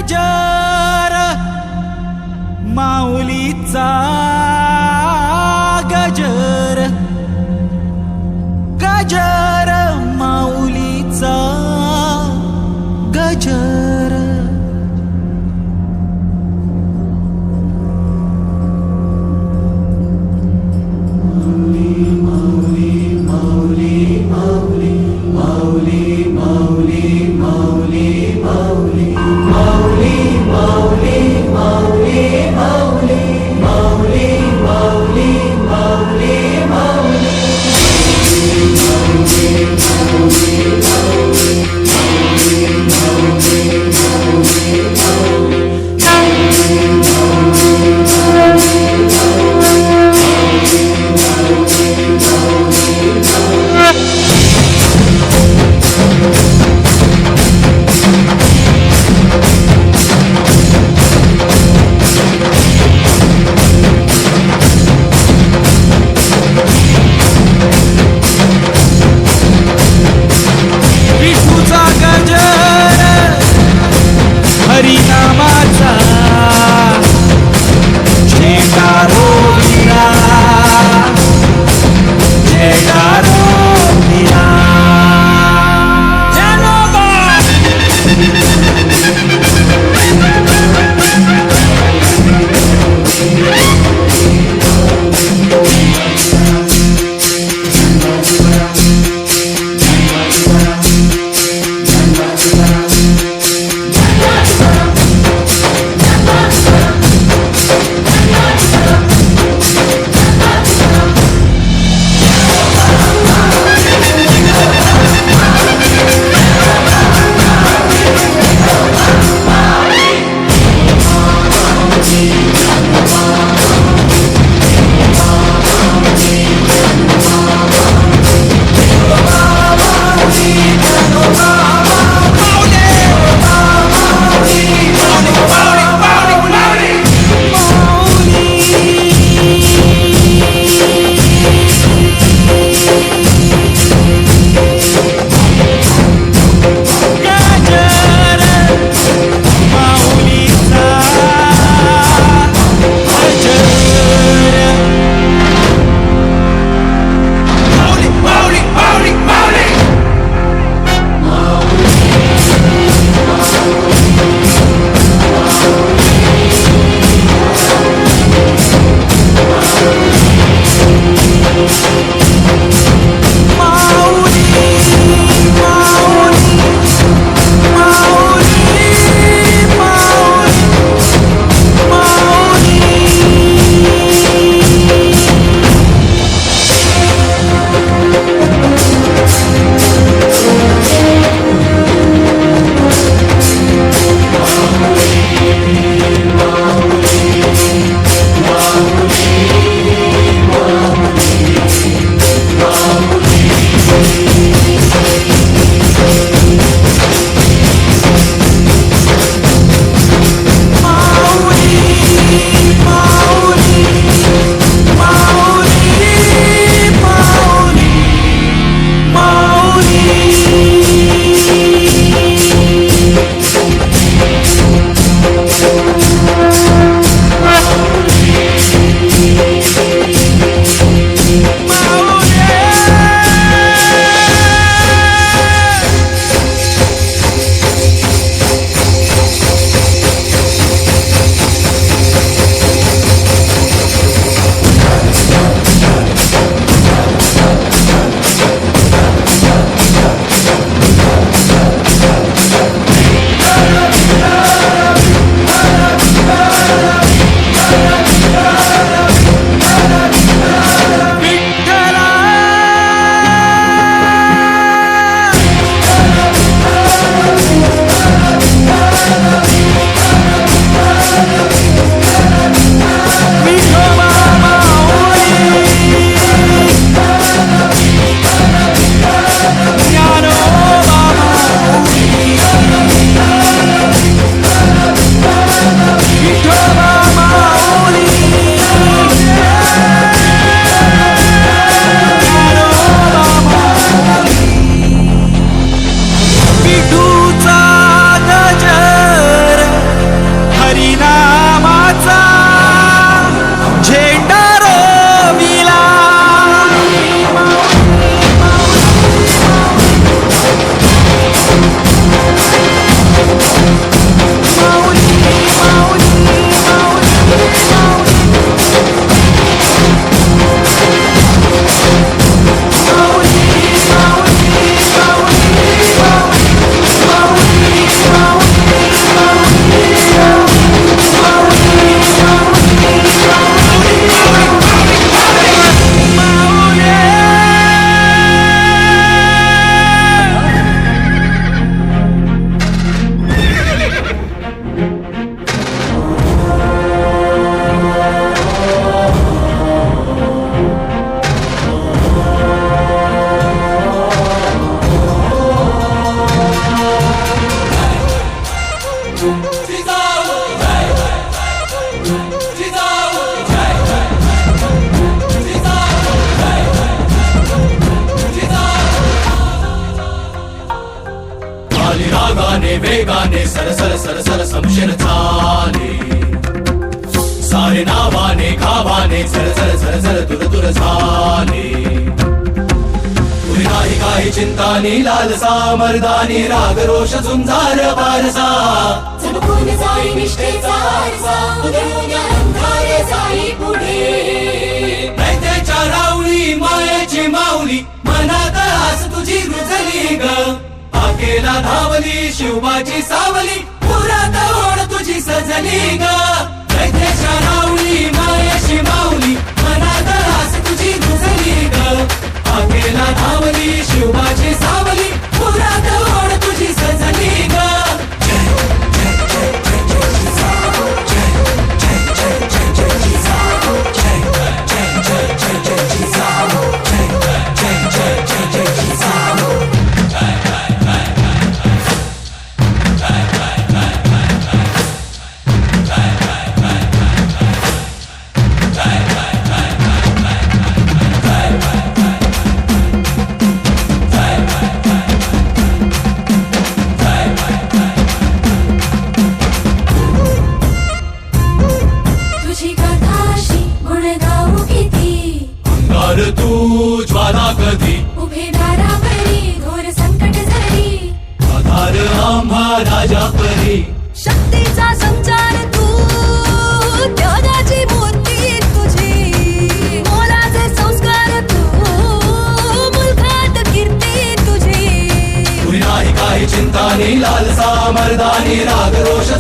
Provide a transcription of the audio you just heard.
गजर माऊलीचा गजर गजर माऊलीचा गजर वेगाने वेगाने सरसर सरसर समशेर झाले सारे नावाने गावाने झरझर झरझर दूर दूर झाले पुढे नाही काही चिंतानी लालसा मर्दानी राग रोष झुंजार वारसा चमकून जाई निष्ठेचा आरसा उधळून अंधार जाई पुढे नैत्याच्या राऊळी मायेची माऊली मनात आस तुझी रुजली ग आकेला धावली शिवबाची सावली पुरात ओढ तुझी सजली ग नैत्याच्या राऊळी मायेची माऊली मनात आस तुझी रुजली ग आकेला धावली शिवबाची सावली पुरात ओढ तुझी सजली ग तुझी कथाशी गुण गाऊ किती अंगार तू ज्वाला कधी उभे दारावरी घोर संकट झरी आधार आम्हा राजा परी शक्तीचा संचार तू त्यागाची मूर्ती तुझी मोलाचे संस्कार तू मुलखात कीर्ती तुझी पुरी नाही काही चिंतानी लालसा मर्दानी राग रोष